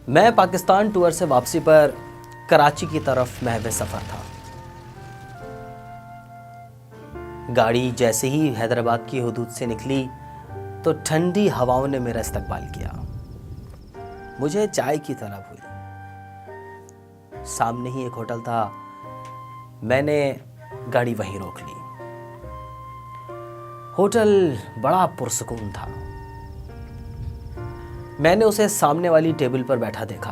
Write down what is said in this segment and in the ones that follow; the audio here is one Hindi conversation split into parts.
मैं पाकिस्तान टूर से वापसी पर कराची की तरफ महवे सफ़र था। गाड़ी जैसे ही हैदराबाद की हदूद से निकली तो ठंडी हवाओं ने मेरा इस्तकबाल किया। मुझे चाय की तलब हुई। सामने ही एक होटल था। मैंने गाड़ी वहीं रोक ली। होटल बड़ा पुरसुकून था। मैंने उसे सामने वाली टेबल पर बैठा देखा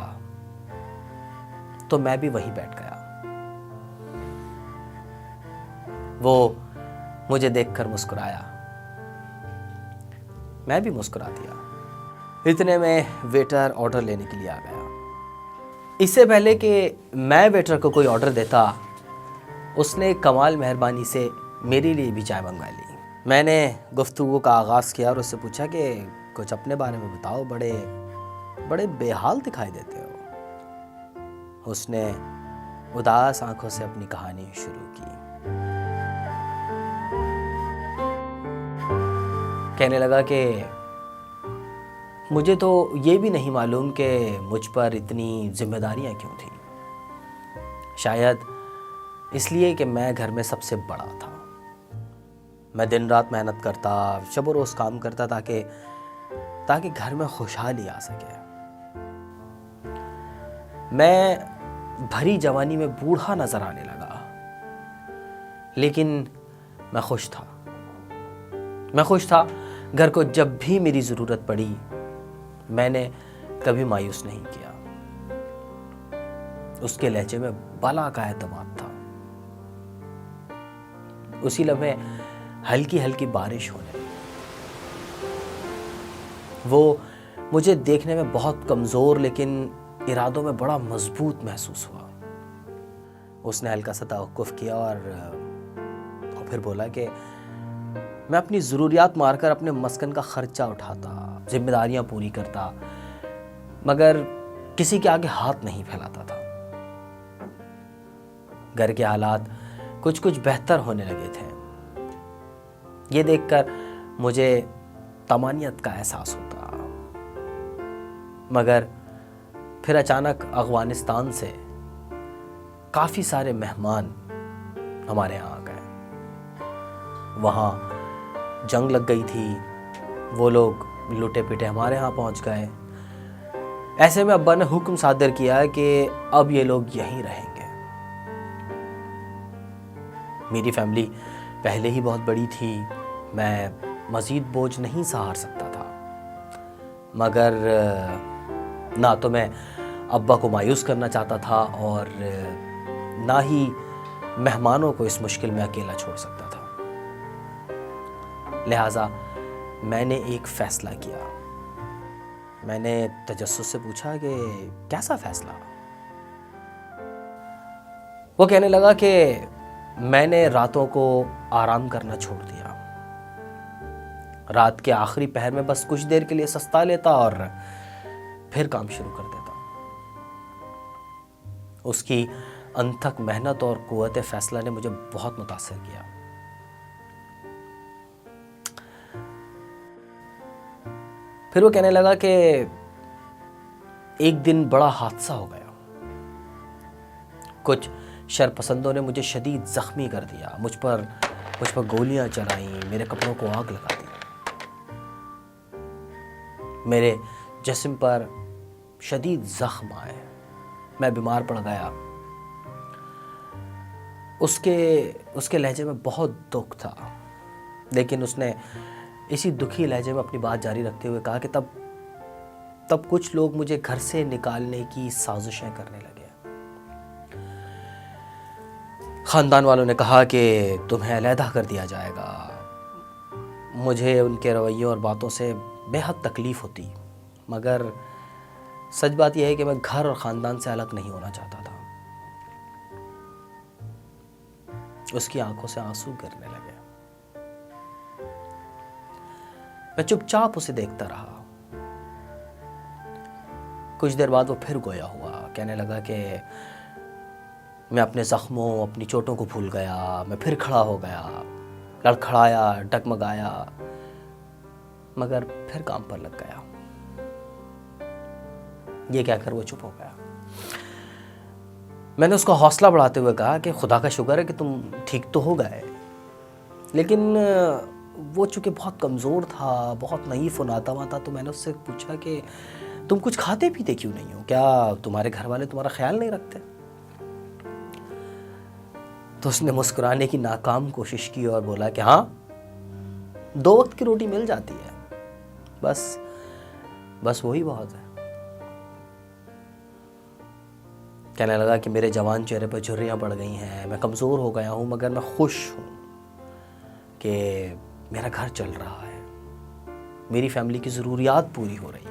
तो मैं भी वहीं बैठ गया। वो मुझे देखकर मुस्कुराया, मैं भी मुस्कुरा दिया। इतने में वेटर ऑर्डर लेने के लिए आ गया। इससे पहले कि मैं वेटर को कोई ऑर्डर देता, उसने कमाल मेहरबानी से मेरे लिए भी चाय मंगवा ली। मैंने गुफ्तगू का आगाज़ किया और उससे पूछा कि कुछ अपने बारे में बताओ, बड़े बेहाल दिखाई देते हो। उसने उदास आंखों से अपनी कहानी शुरू की। कहने लगा कि मुझे तो ये भी नहीं मालूम कि मुझ पर इतनी जिम्मेदारियां क्यों थीं। शायद इसलिए कि मैं घर में सबसे बड़ा था। मैं दिन रात मेहनत करता, शब व रोज़ काम करता ताकि घर में खुशहाली आ सके। मैं भरी जवानी में बूढ़ा नजर आने लगा, लेकिन मैं खुश था। घर को जब भी मेरी ज़रूरत पड़ी, मैंने कभी मायूस नहीं किया। उसके लहजे में बला का एतमाद था। उसी लम्हे हल्की हल्की बारिश होने लगी। वो मुझे देखने में बहुत कमज़ोर लेकिन इरादों में बड़ा मजबूत महसूस हुआ। उसने हल्का सा तवक्कुफ किया और फिर बोला कि मैं अपनी ज़रूरियात मारकर अपने मस्कन का खर्चा उठाता, जिम्मेदारियां पूरी करता, मगर किसी के आगे हाथ नहीं फैलाता था। घर के हालात कुछ बेहतर होने लगे थे। ये देखकर मुझे तमानियत का एहसास होता। मगर फिर अचानक अफगानिस्तान से काफ़ी सारे मेहमान हमारे यहाँ आ गए। वहाँ जंग लग गई थी। वो लोग लुटे पिटे हमारे यहाँ पहुँच गए। ऐसे में अब्बा ने हुक्म सादर किया कि अब ये लोग यहीं रहेंगे। मेरी फैमिली पहले ही बहुत बड़ी थी। मैं मज़ीद बोझ नहीं सहार सकता था। मगर ना तो मैं अब्बा को मायूस करना चाहता था और ना ही मेहमानों को इस मुश्किल में अकेला छोड़ सकता था। लिहाजा मैंने एक फ़ैसला किया। मैंने तजस्सुस से पूछा कि कैसा फ़ैसला? वो कहने लगा कि मैंने रातों को आराम करना छोड़ दिया। रात के आखिरी पहर में बस कुछ देर के लिए सस्ता लेता और फिर काम शुरू कर देता। उसकी अनथक मेहनत और कुव्वत फैसला ने मुझे बहुत मुतासिर किया। फिर वो कहने लगा कि एक दिन बड़ा हादसा हो गया। कुछ शरपसंदों ने मुझे शदीद जख्मी कर दिया। मुझ पर गोलियां चलाई, मेरे कपड़ों को आग लगा दी। मेरे जिस्म पर शदीद जख्म आए। मैं बीमार पड़ गया। उसके लहजे में बहुत दुख था, लेकिन उसने इसी दुखी लहजे में अपनी बात जारी रखते हुए कहा कि तब कुछ लोग मुझे घर से निकालने की साजिशें करने लगे। खानदान वालों ने कहा कि तुम्हें अलहदा कर दिया जाएगा। मुझे उनके रवैयों और बातों से बेहद तकलीफ़ होती, मगर सच बात यह है कि मैं घर और ख़ानदान से अलग नहीं होना चाहता था। उसकी आंखों से आंसू गिरने लगे। मैं चुपचाप उसे देखता रहा। कुछ देर बाद वो फिर गोया हुआ। कहने लगा कि मैं अपने ज़ख्मों, अपनी चोटों को भूल गया। मैं फिर खड़ा हो गया, लड़खड़ाया, डगमगाया, मगर फिर काम पर लग गया। ये कहकर वो चुप हो गया। मैंने उसका हौसला बढ़ाते हुए कहा कि खुदा का शुक्र है कि तुम ठीक तो हो गए, लेकिन वो चूँकि बहुत कमज़ोर था, बहुत नईफ़ और नादावा था, तो मैंने उससे पूछा कि तुम कुछ खाते पीते क्यों नहीं हो, क्या तुम्हारे घर वाले तुम्हारा ख्याल नहीं रखते? तो उसने मुस्कुराने की नाकाम कोशिश की और बोला कि हाँ, 2 वक्त की रोटी मिल जाती है, बस वही बहुत है। कहने लगा कि मेरे जवान चेहरे पर झुर्रियाँ पड़ गई हैं, मैं कमज़ोर हो गया हूँ, मगर मैं खुश हूँ कि मेरा घर चल रहा है, मेरी फैमिली की ज़रूरियात पूरी हो रही है।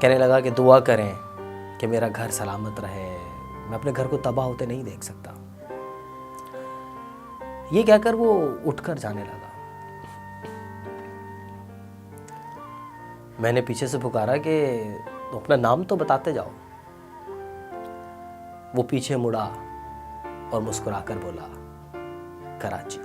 कहने लगा कि दुआ करें कि मेरा घर सलामत रहे, मैं अपने घर को तबाह होते नहीं देख सकता। ये कहकर वो उठकर जाने लगा। मैंने पीछे से पुकारा कि तो अपना नाम तो बताते जाओ। वो पीछे मुड़ा और मुस्कुराकर बोला, कराची।